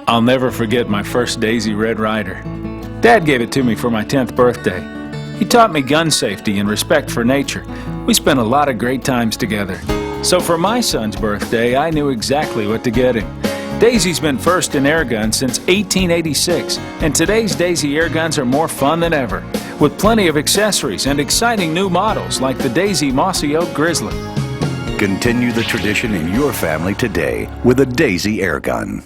I'll never forget my first Daisy Red Ryder. Dad gave it to me for my 10th birthday. He taught me gun safety and respect for nature. We spent a lot of great times together. So for my son's birthday, I knew exactly what to get him. Daisy's been first in air guns since 1886, and today's Daisy air guns are more fun than ever, with plenty of accessories and exciting new models like the Daisy Mossy Oak Grizzly. Continue the tradition in your family today with a Daisy air gun.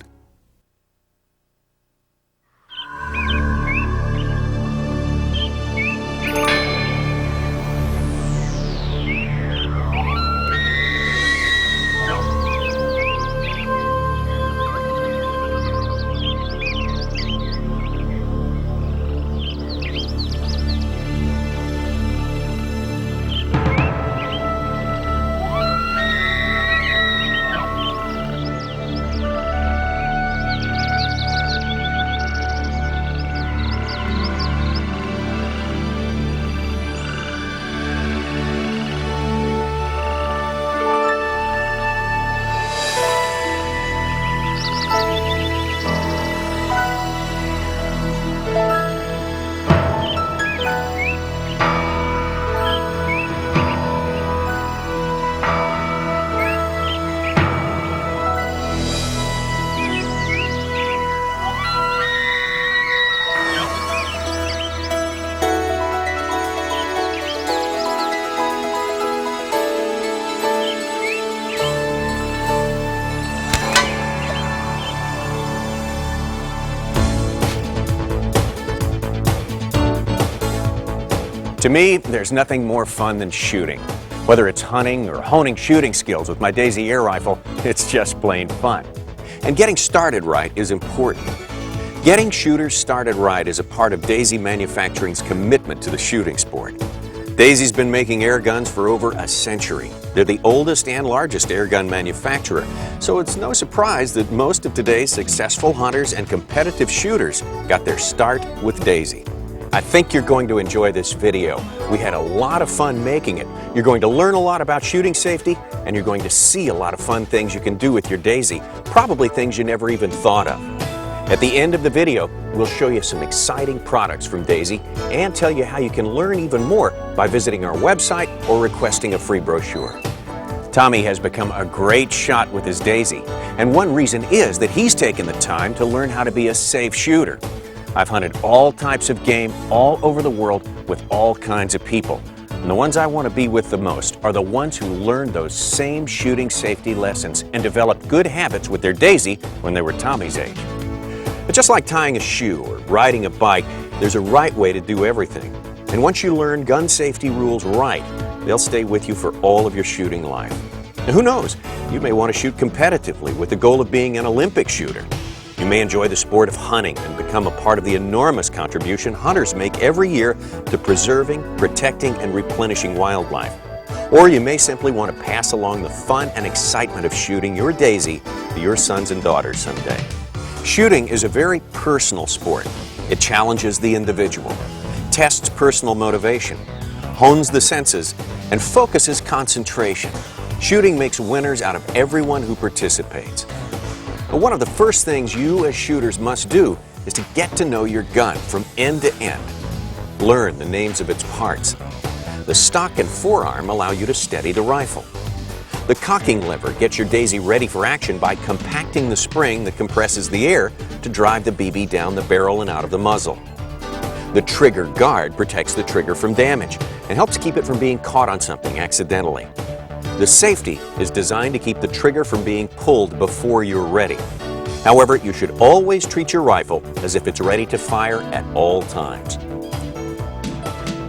To me, there's nothing more fun than shooting. Whether it's hunting or honing shooting skills with my Daisy air rifle, it's just plain fun. And getting started right is important. Getting shooters started right is a part of Daisy Manufacturing's commitment to the shooting sport. Daisy's been making air guns for over a century. They're the oldest and largest air gun manufacturer, so it's no surprise that most of today's successful hunters and competitive shooters got their start with Daisy. I think you're going to enjoy this video. We had a lot of fun making it. You're going to learn a lot about shooting safety, and you're going to see a lot of fun things you can do with your Daisy, probably things you never even thought of. At the end of the video, we'll show you some exciting products from Daisy and tell you how you can learn even more by visiting our website or requesting a free brochure. Tommy has become a great shot with his Daisy, and one reason is that he's taken the time to learn how to be a safe shooter. I've hunted all types of game all over the world with all kinds of people. And the ones I want to be with the most are the ones who learned those same shooting safety lessons and developed good habits with their Daisy when they were Tommy's age. But just like tying a shoe or riding a bike, there's a right way to do everything. And once you learn gun safety rules right, they'll stay with you for all of your shooting life. And who knows, you may want to shoot competitively with the goal of being an Olympic shooter. You may enjoy the sport of hunting and become a part of the enormous contribution hunters make every year to preserving, protecting, and replenishing wildlife. Or you may simply want to pass along the fun and excitement of shooting your Daisy to your sons and daughters someday. Shooting is a very personal sport. It challenges the individual, tests personal motivation, hones the senses, and focuses concentration. Shooting makes winners out of everyone who participates. But one of the first things you as shooters must do is to get to know your gun from end to end. Learn the names of its parts. The stock and forearm allow you to steady the rifle. The cocking lever gets your Daisy ready for action by compacting the spring that compresses the air to drive the BB down the barrel and out of the muzzle. The trigger guard protects the trigger from damage and helps keep it from being caught on something accidentally. The safety is designed to keep the trigger from being pulled before you're ready. However, you should always treat your rifle as if it's ready to fire at all times.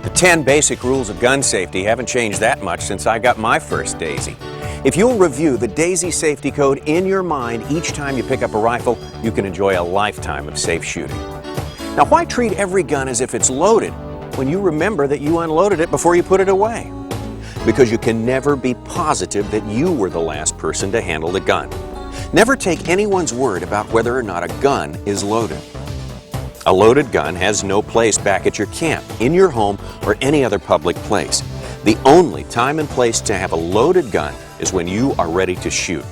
The 10 basic rules of gun safety haven't changed that much since I got my first Daisy. If you'll review the Daisy Safety Code in your mind each time you pick up a rifle, you can enjoy a lifetime of safe shooting. Now, why treat every gun as if it's loaded when you remember that you unloaded it before you put it away? Because you can never be positive that you were the last person to handle the gun. Never take anyone's word about whether or not a gun is loaded. A loaded gun has no place back at your camp, in your home, or any other public place. The only time and place to have a loaded gun is when you are ready to shoot.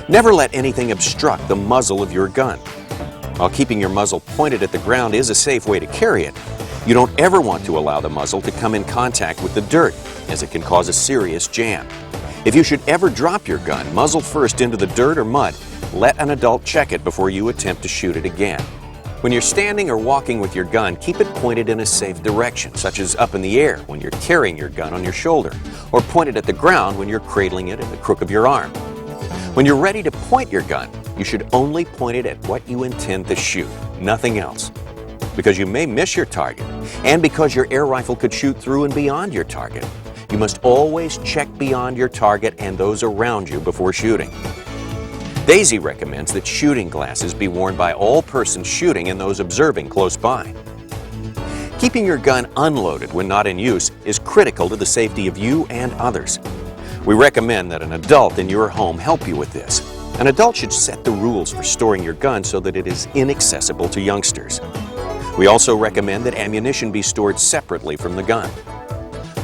Never let anything obstruct the muzzle of your gun. While keeping your muzzle pointed at the ground is a safe way to carry it, you don't ever want to allow the muzzle to come in contact with the dirt, as it can cause a serious jam. If you should ever drop your gun, muzzle first into the dirt or mud. Let an adult check it before you attempt to shoot it again. When you're standing or walking with your gun, keep it pointed in a safe direction, such as up in the air when you're carrying your gun on your shoulder, or pointed at the ground when you're cradling it in the crook of your arm. When you're ready to point your gun, you should only point it at what you intend to shoot, nothing else. Because you may miss your target, and because your air rifle could shoot through and beyond your target, you must always check beyond your target and those around you before shooting. Daisy recommends that shooting glasses be worn by all persons shooting and those observing close by. Keeping your gun unloaded when not in use is critical to the safety of you and others. We recommend that an adult in your home help you with this. An adult should set the rules for storing your gun so that it is inaccessible to youngsters. We also recommend that ammunition be stored separately from the gun.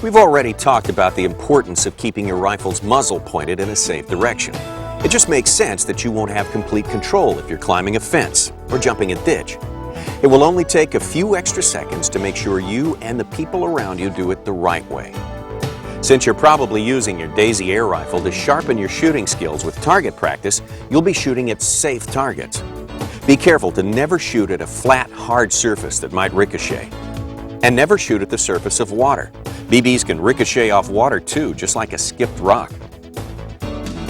We've already talked about the importance of keeping your rifle's muzzle pointed in a safe direction. It just makes sense that you won't have complete control if you're climbing a fence or jumping a ditch. It will only take a few extra seconds to make sure you and the people around you do it the right way. Since you're probably using your Daisy air rifle to sharpen your shooting skills with target practice, you'll be shooting at safe targets. Be careful to never shoot at a flat, hard surface that might ricochet. And never shoot at the surface of water. BBs can ricochet off water too, just like a skipped rock.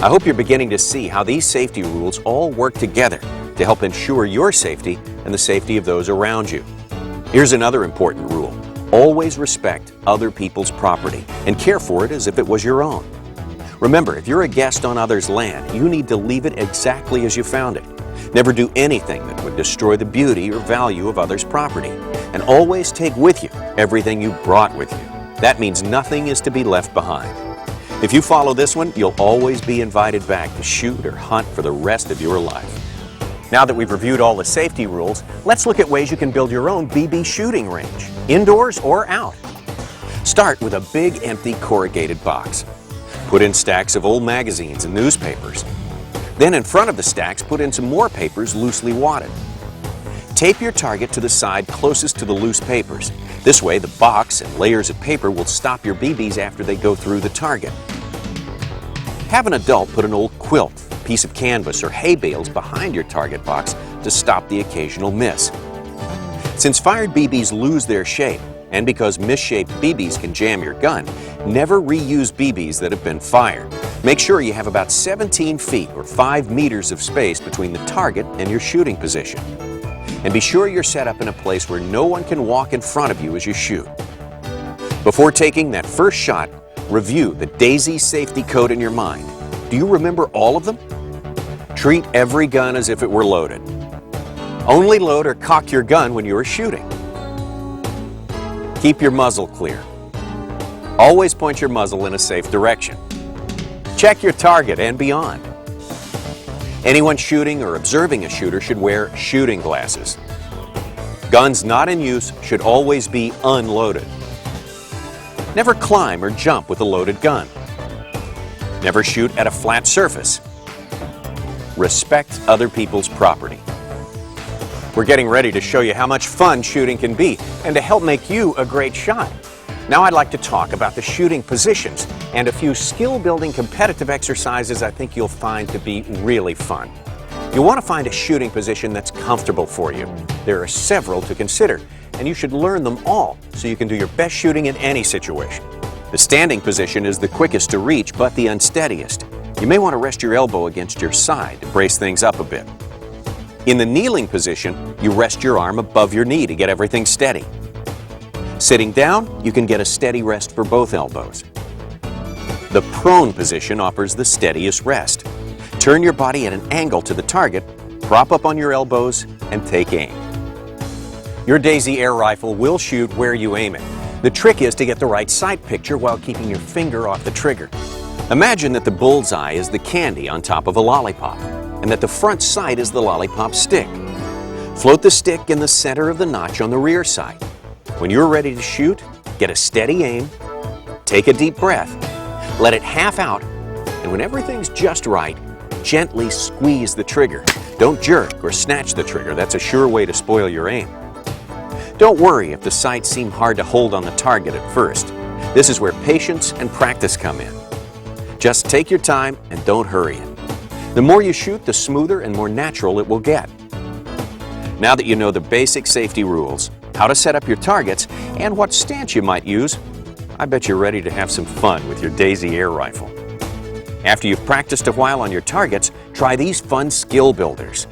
I hope you're beginning to see how these safety rules all work together to help ensure your safety and the safety of those around you. Here's another important rule. Always respect other people's property and care for it as if it was your own. Remember, if you're a guest on others' land, you need to leave it exactly as you found it. Never do anything that would destroy the beauty or value of others' property. And always take with you everything you brought with you. That means nothing is to be left behind. If you follow this one, you'll always be invited back to shoot or hunt for the rest of your life. Now that we've reviewed all the safety rules, let's look at ways you can build your own BB shooting range, indoors or out. Start with a big empty corrugated box. Put in stacks of old magazines and newspapers. Then in front of the stacks, put in some more papers loosely wadded. Tape your target to the side closest to the loose papers. This way, the box and layers of paper will stop your BBs after they go through the target. Have an adult put an old quilt, piece of canvas, or hay bales behind your target box to stop the occasional miss. Since fired BBs lose their shape, and because misshaped BBs can jam your gun, never reuse BBs that have been fired. Make sure you have about 17 feet or 5 meters of space between the target and your shooting position. And be sure you're set up in a place where no one can walk in front of you as you shoot. Before taking that first shot, review the Daisy safety code in your mind. Do you remember all of them? Treat every gun as if it were loaded. Only load or cock your gun when you are shooting. Keep your muzzle clear. Always point your muzzle in a safe direction. Check your target and beyond. Anyone shooting or observing a shooter should wear shooting glasses. Guns not in use should always be unloaded. Never climb or jump with a loaded gun. Never shoot at a flat surface. Respect other people's property. We're getting ready to show you how much fun shooting can be and to help make you a great shot. Now I'd like to talk about the shooting positions and a few skill-building competitive exercises I think you'll find to be really fun. You'll want to find a shooting position that's comfortable for you. There are several to consider, and you should learn them all so you can do your best shooting in any situation. The standing position is the quickest to reach, but the unsteadiest. You may want to rest your elbow against your side to brace things up a bit. In the kneeling position, you rest your arm above your knee to get everything steady. Sitting down, you can get a steady rest for both elbows. The prone position offers the steadiest rest. Turn your body at an angle to the target, prop up on your elbows, and take aim. Your Daisy air rifle will shoot where you aim it. The trick is to get the right sight picture while keeping your finger off the trigger. Imagine that the bullseye is the candy on top of a lollipop, and that the front sight is the lollipop stick. Float the stick in the center of the notch on the rear sight. When you're ready to shoot, get a steady aim, take a deep breath, let it half out, and when everything's just right, gently squeeze the trigger. Don't jerk or snatch the trigger. That's a sure way to spoil your aim. Don't worry if the sights seem hard to hold on the target at first. This is where patience and practice come in. Just take your time and don't hurry it. The more you shoot, the smoother and more natural it will get. Now that you know the basic safety rules, how to set up your targets, and what stance you might use, I bet you're ready to have some fun with your Daisy air rifle. After you've practiced a while on your targets, try these fun skill builders.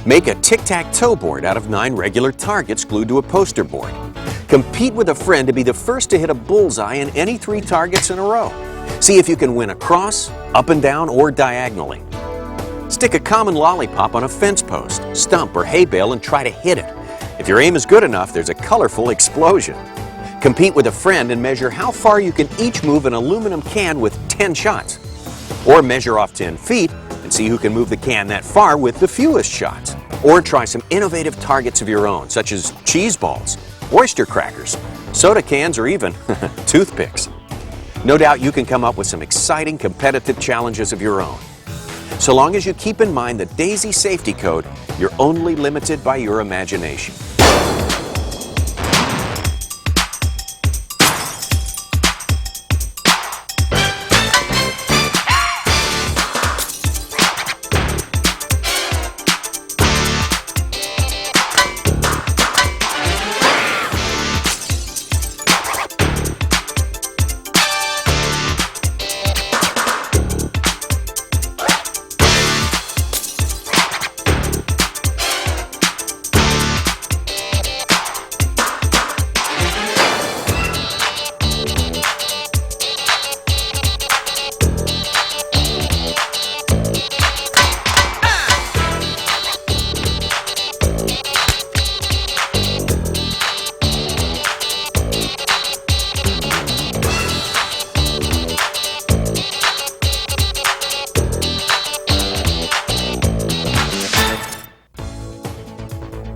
Make a tic-tac-toe board out of 9 regular targets glued to a poster board. Compete with a friend to be the first to hit a bullseye in any 3 targets in a row. See if you can win across, up and down, or diagonally. Stick a common lollipop on a fence post, stump, or hay bale and try to hit it. If your aim is good enough, there's a colorful explosion. Compete with a friend and measure how far you can each move an aluminum can with 10 shots. Or measure off 10 feet and see who can move the can that far with the fewest shots. Or try some innovative targets of your own, such as cheese balls, oyster crackers, soda cans, or even toothpicks. No doubt you can come up with some exciting competitive challenges of your own. So long as you keep in mind the Daisy safety code, you're only limited by your imagination.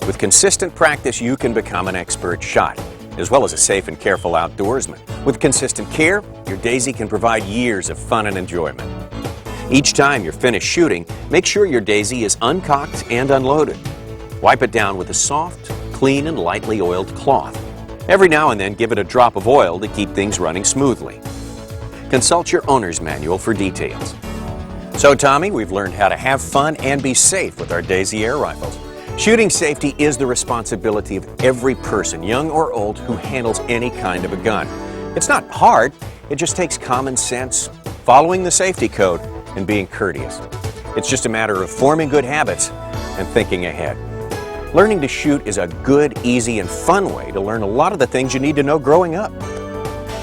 With consistent practice, you can become an expert shot, as well as a safe and careful outdoorsman. With consistent care, your Daisy can provide years of fun and enjoyment. Each time you're finished shooting, make sure your Daisy is uncocked and unloaded. Wipe it down with a soft, clean, and lightly oiled cloth. Every now and then, give it a drop of oil to keep things running smoothly. Consult your owner's manual for details. So, Tommy, we've learned how to have fun and be safe with our Daisy air rifles. Shooting safety is the responsibility of every person, young or old, who handles any kind of a gun. It's not hard, it just takes common sense, following the safety code, and being courteous. It's just a matter of forming good habits and thinking ahead. Learning to shoot is a good, easy, and fun way to learn a lot of the things you need to know growing up.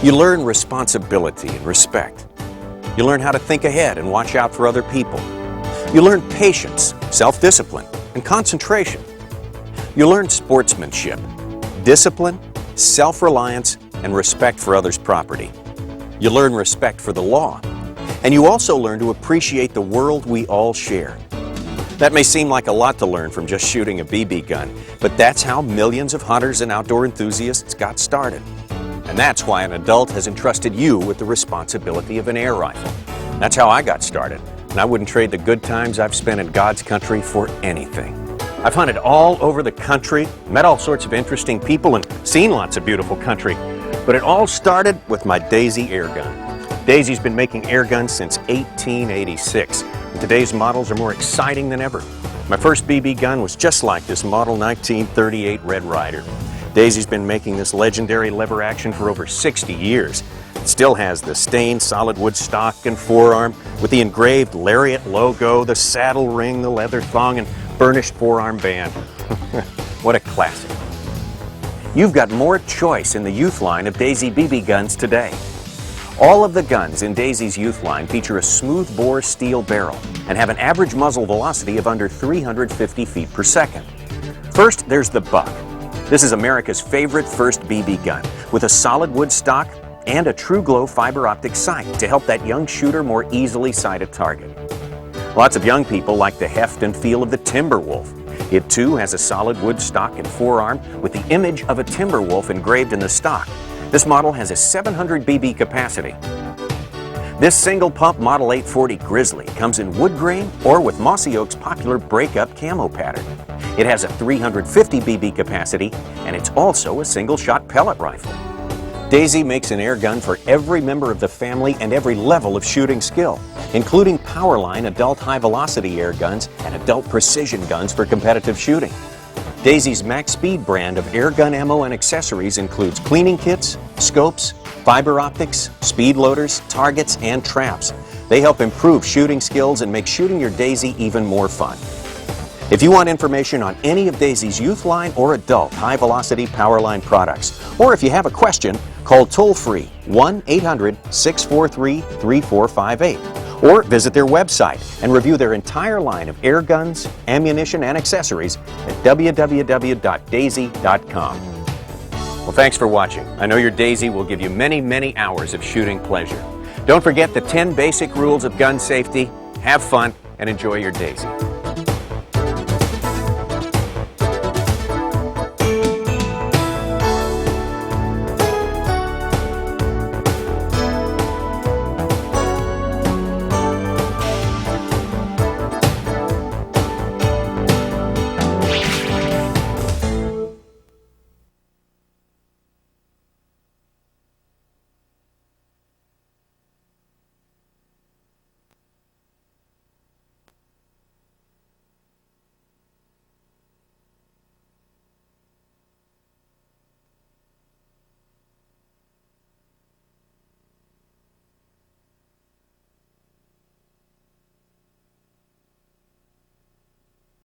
You learn responsibility and respect. You learn how to think ahead and watch out for other people. You learn patience, self-discipline, and concentration. You learn sportsmanship, discipline, self-reliance, and respect for others' property. You learn respect for the law. And you also learn to appreciate the world we all share. That may seem like a lot to learn from just shooting a BB gun, but that's how millions of hunters and outdoor enthusiasts got started. And that's why an adult has entrusted you with the responsibility of an air rifle. That's how I got started. And I wouldn't trade the good times I've spent in God's country for anything. I've hunted all over the country, met all sorts of interesting people, and seen lots of beautiful country. But it all started with my Daisy air gun. Daisy's been making air guns since 1886. And today's models are more exciting than ever. My first BB gun was just like this model 1938 Red Ryder. Daisy's been making this legendary lever action for over 60 years. It still has the stained solid wood stock and forearm with the engraved Lariat logo, the saddle ring, the leather thong, and burnished forearm band. What a classic. You've got more choice in the youth line of Daisy BB guns today. All of the guns in Daisy's youth line feature a smooth-bore steel barrel and have an average muzzle velocity of under 350 feet per second. First, there's the Buck. This is America's favorite first BB gun with a solid wood stock and a TruGlo fiber optic sight to help that young shooter more easily sight a target. Lots of young people like the heft and feel of the Timberwolf. It too has a solid wood stock and forearm with the image of a Timberwolf engraved in the stock. This model has a 700 BB capacity. This single pump Model 840 Grizzly comes in wood grain or with Mossy Oak's popular breakup camo pattern. It has a 350 BB capacity, and it's also a single-shot pellet rifle. Daisy makes an air gun for every member of the family and every level of shooting skill, including Powerline adult high-velocity air guns and adult precision guns for competitive shooting. Daisy's Max Speed brand of air gun ammo and accessories includes cleaning kits, scopes, fiber optics, speed loaders, targets, and traps. They help improve shooting skills and make shooting your Daisy even more fun. If you want information on any of Daisy's youth line or adult high-velocity Powerline products, or if you have a question, call toll-free 1-800-643-3458, or visit their website and review their entire line of air guns, ammunition, and accessories at www.daisy.com. Well, thanks for watching. I know your Daisy will give you many, many hours of shooting pleasure. Don't forget the 10 basic rules of gun safety. Have fun and enjoy your Daisy.